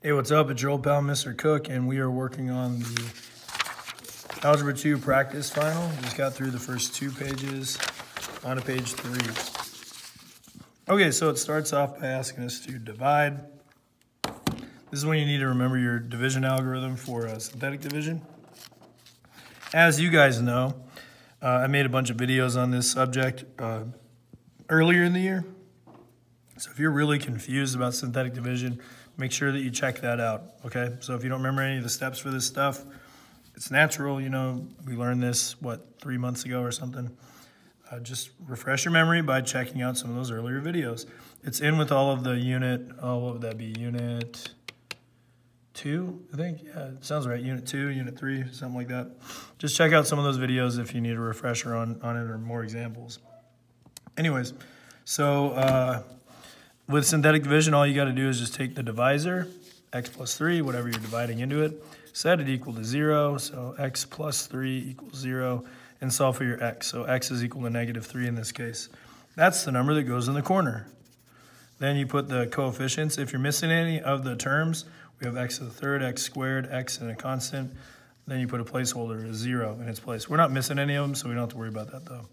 Hey, what's up? It's your old pal, Mr. Cook, and we are working on the Algebra 2 practice final. Just got through the first 2 pages, on to page 3. Okay, so it starts off by asking us to divide. This is when you need to remember your division algorithm for synthetic division. As you guys know, I made a bunch of videos on this subject earlier in the year. So if you're really confused about synthetic division, make sure that you check that out, okay? So if you don't remember any of the steps for this stuff, it's natural, you know, we learned this, 3 months ago or something. Just refresh your memory by checking out some of those earlier videos. It's in with all of the unit, what would that be, unit 2, I think? Yeah, it sounds right, unit 2, unit 3, something like that. Just check out some of those videos if you need a refresher on it or more examples. Anyways, so with synthetic division, all you got to do is just take the divisor, x plus 3, whatever you're dividing into it, set it equal to 0, so x plus 3 equals 0, and solve for your x. So x is equal to -3 in this case. That's the number that goes in the corner. Then you put the coefficients. If you're missing any of the terms, we have x to the third, x squared, x and a constant. Then you put a placeholder, a 0 in its place. We're not missing any of them, so we don't have to worry about that though.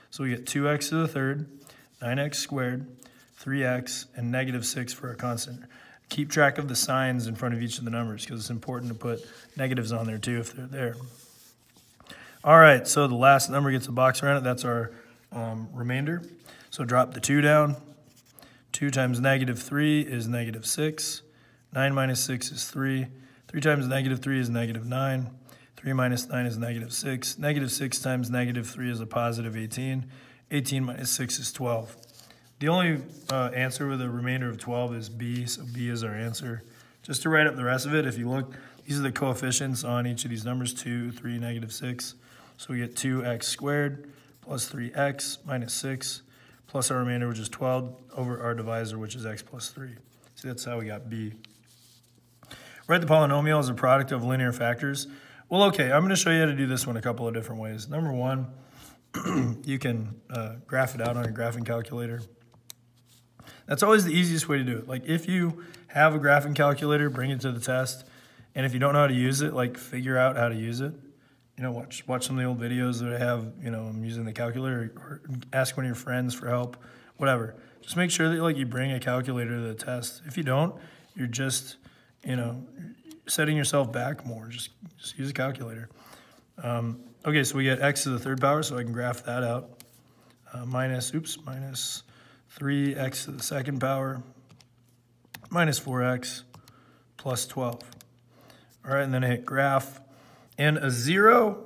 So we get 2x to the third, 9x squared, 3x, and -6 for a constant. Keep track of the signs in front of each of the numbers because it's important to put negatives on there too if they're there. All right, so the last number gets a box around it. That's our remainder. So drop the 2 down. 2 times -3 is -6. 9 minus 6 is 3. 3 times -3 is -9. 3 minus 9 is -6. -6 times -3 is a positive 18. 18 minus 6 is 12. The only answer with a remainder of 12 is B, so B is our answer. Just to write up the rest of it, if you look, these are the coefficients on each of these numbers, 2, 3, -6. So we get 2x squared plus 3x minus 6 plus our remainder, which is 12, over our divisor, which is x plus 3. So that's how we got B. Write the polynomial as a product of linear factors. Well, okay, I'm going to show you how to do this one a couple of different ways. Number one, you can graph it out on your graphing calculator. That's always the easiest way to do it. Like if you have a graphing calculator, bring it to the test. And if you don't know how to use it, like figure out how to use it. You know, watch some of the old videos that I have, you know, I'm using the calculator, or ask one of your friends for help, whatever. Just make sure that you bring a calculator to the test. If you don't, you're just, you know, setting yourself back more. Just use a calculator. Okay, so we get x to the third power, so I can graph that out. Minus 3x to the second power minus 4x plus 12. All right, and then I hit graph. And a 0,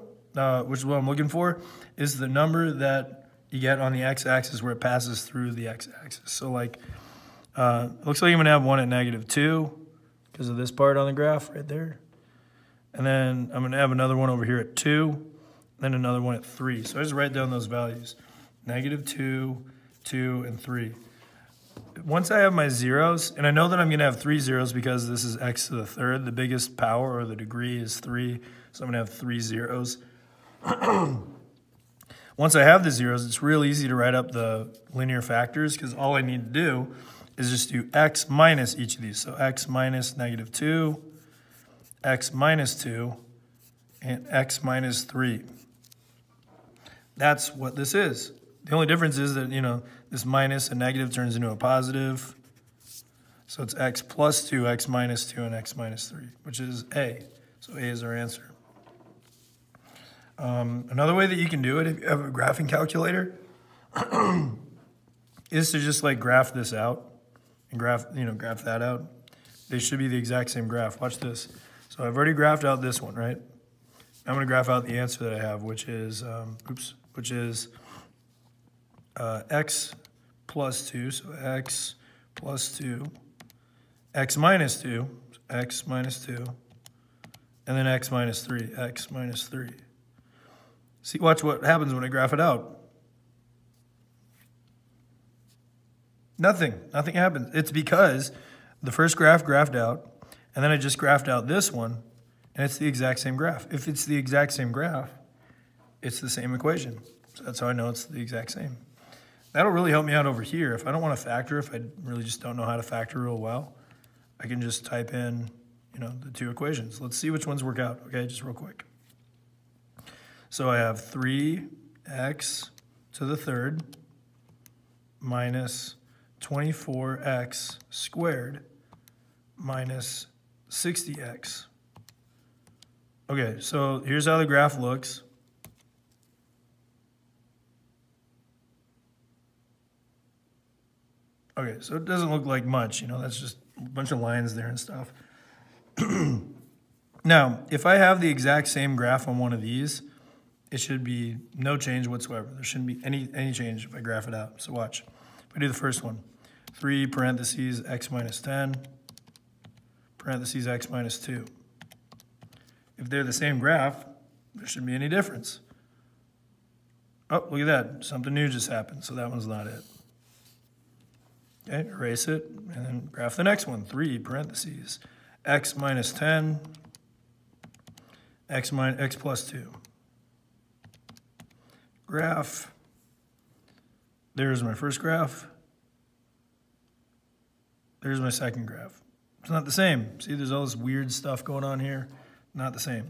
which is what I'm looking for, is the number that you get on the x-axis where it passes through the x-axis. So like, it looks like I'm going to have one at -2 because of this part on the graph right there. And then I'm going to have another one over here at 2, then another one at 3. So I just write down those values, -2, 2, and 3. Once I have my zeros, and I know that I'm going to have 3 zeros because this is x to the third, the biggest power or the degree is 3, so I'm going to have 3 zeros. Once I have the zeros, it's real easy to write up the linear factors because all I need to do is just do x minus each of these. So x minus -2, x minus 2, and x minus 3. That's what this is. The only difference is that, you know, this minus and negative turns into a positive. So it's x plus 2, x minus 2, and x minus 3, which is A. So A is our answer. Another way that you can do it if you have a graphing calculator is to just like graph this out and graph that out. They should be the exact same graph. Watch this. So I've already graphed out this one, right? I'm going to graph out the answer that I have, which is, x plus 2, so x plus 2, x minus 2, so x minus 2, and then x minus 3, x minus 3. See, watch what happens when I graph it out. Nothing happens. It's because the first graph graphed out, and then I just graphed out this one, and it's the exact same graph. If it's the exact same graph, it's the same equation. So that's how I know it's the exact same. That'll really help me out over here. If I don't want to factor, if I really just don't know how to factor real well, I can just type in, the two equations. Let's see which ones work out, okay, just real quick. So I have 3x to the third minus 24x squared minus 60x. Okay, so here's how the graph looks. Okay, so it doesn't look like much, that's just a bunch of lines there and stuff. Now, if I have the exact same graph on one of these, it should be no change whatsoever. There shouldn't be any change if I graph it out. So watch. If I do the first one, 3 parentheses x minus 10, parentheses x minus 2. If they're the same graph, there shouldn't be any difference. Oh, look at that. Something new just happened, so that one's not it. Okay, erase it, and then graph the next one. 3 parentheses x minus 10, x plus 2. Graph. There's my first graph. There's my second graph. It's not the same. See, there's all this weird stuff going on here. Not the same.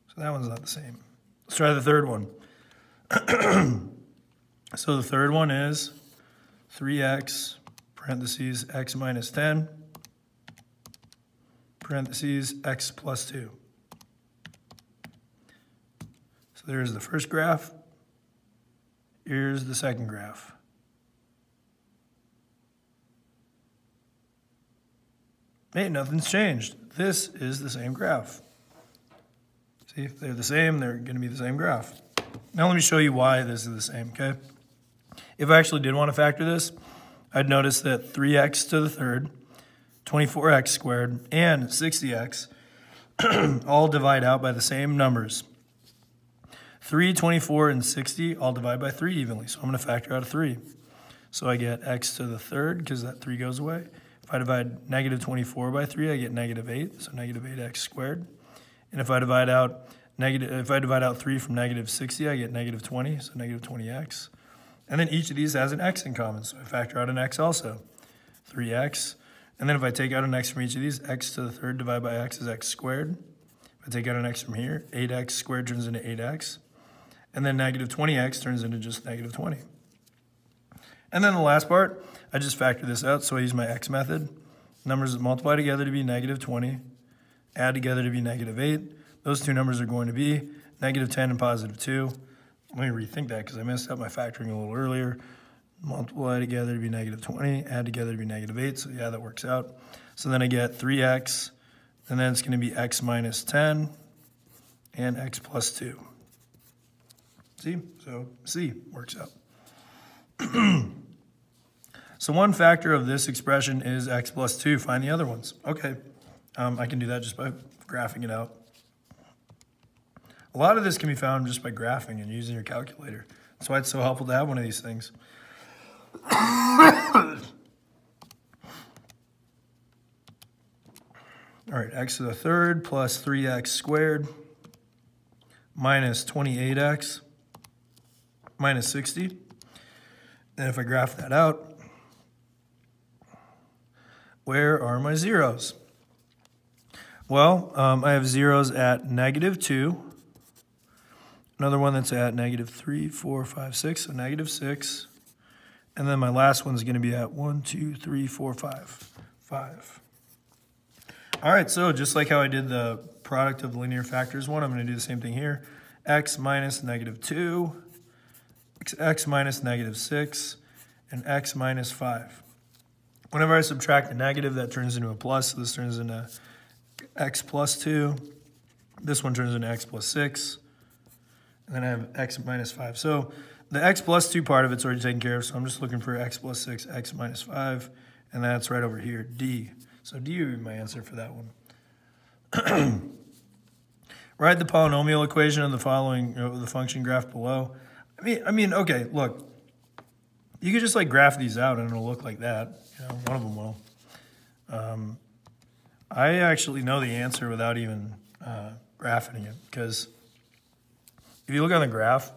So that one's not the same. Let's try the third one. So the third one is 3x, parentheses, x minus 10, parentheses, x plus 2. So there's the first graph. Here's the second graph. Hey, nothing's changed. This is the same graph. See, if they're the same, they're going to be the same graph. Now let me show you why this is the same, okay? If I actually did want to factor this, I'd notice that 3x to the third, 24x squared, and 60x all divide out by the same numbers. 3, 24, and 60 all divide by 3 evenly, so I'm going to factor out a 3. So I get x to the third, because that 3 goes away. If I divide negative 24 by 3, I get negative 8, so negative 8x squared. And if I divide out 3 from negative 60, I get negative 20, so negative 20x. And then each of these has an x in common, so I factor out an x also, 3x. And then if I take out an x from each of these, x to the third divided by x is x squared. If I take out an x from here, 8x squared turns into 8x. And then negative 20x turns into just negative 20. And then the last part, I just factor this out, so I use my x method. Numbers that multiply together to be negative 20, add together to be negative 8. Those two numbers are going to be negative 10 and positive 2. Let me rethink that because I messed up my factoring a little earlier. Multiply together to be negative 20, add together to be negative 8, so yeah, that works out. So then I get 3x, and then it's going to be x minus 10 and x plus 2. See? So C works out. So one factor of this expression is x plus 2. Find the other ones. Okay, I can do that just by graphing it out. A lot of this can be found just by graphing and using your calculator. That's why it's so helpful to have one of these things. All right, x to the third plus 3x squared minus 28x minus 60. And if I graph that out, where are my zeros? Well, I have zeros at negative 2. Another one that's at negative 3, 4, 5, 6, so negative 6. And then my last one's going to be at 1, 2, 3, 4, 5. 5. All right, so just like how I did the product of the linear factors one, I'm going to do the same thing here. X minus negative 2, x minus negative 6, and x minus 5. Whenever I subtract a negative, that turns into a plus. So this turns into x plus 2. This one turns into x plus 6. And then I have x minus 5. So the x plus 2 part of it's already taken care of, so I'm just looking for x plus 6, x minus 5, and that's right over here, D. So D would be my answer for that one. Write the polynomial equation of the following, the function graph below. I mean, okay, look. You could just like graph these out and it'll look like that. One of them will. I actually know the answer without even graphing it, because if you look on the graph,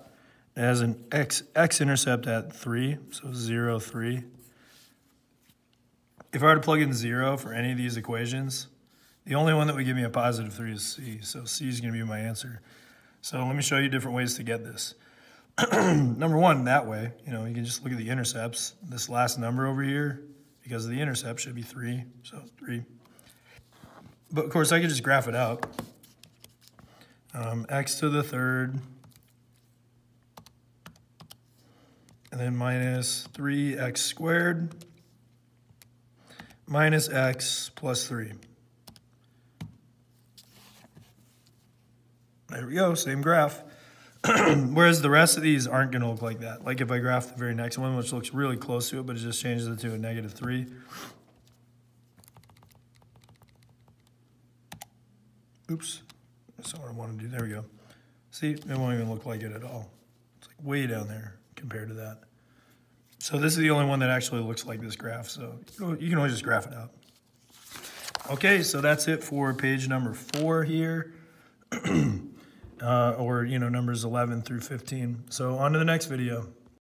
it has an x-intercept at 3, so 0, 3. if I were to plug in 0 for any of these equations, the only one that would give me a positive 3 is C. So C is going to be my answer. So let me show you different ways to get this. Number one, that way, you can just look at the intercepts. This last number over here, because of the intercept, should be 3. So 3. But of course, I could just graph it out. X to the third, and then minus 3x squared minus x plus 3. There we go, same graph. Whereas the rest of these aren't going to look like that. Like if I graph the very next one, which looks really close to it, but it just changes it to a negative 3. Oops, that's not what I want to do. There we go. See, it won't even look like it at all. It's like way down there compared to that. So this is the only one that actually looks like this graph. So you can always just graph it out. Okay, so that's it for page number 4 here. Or numbers 11 through 15. So on to the next video.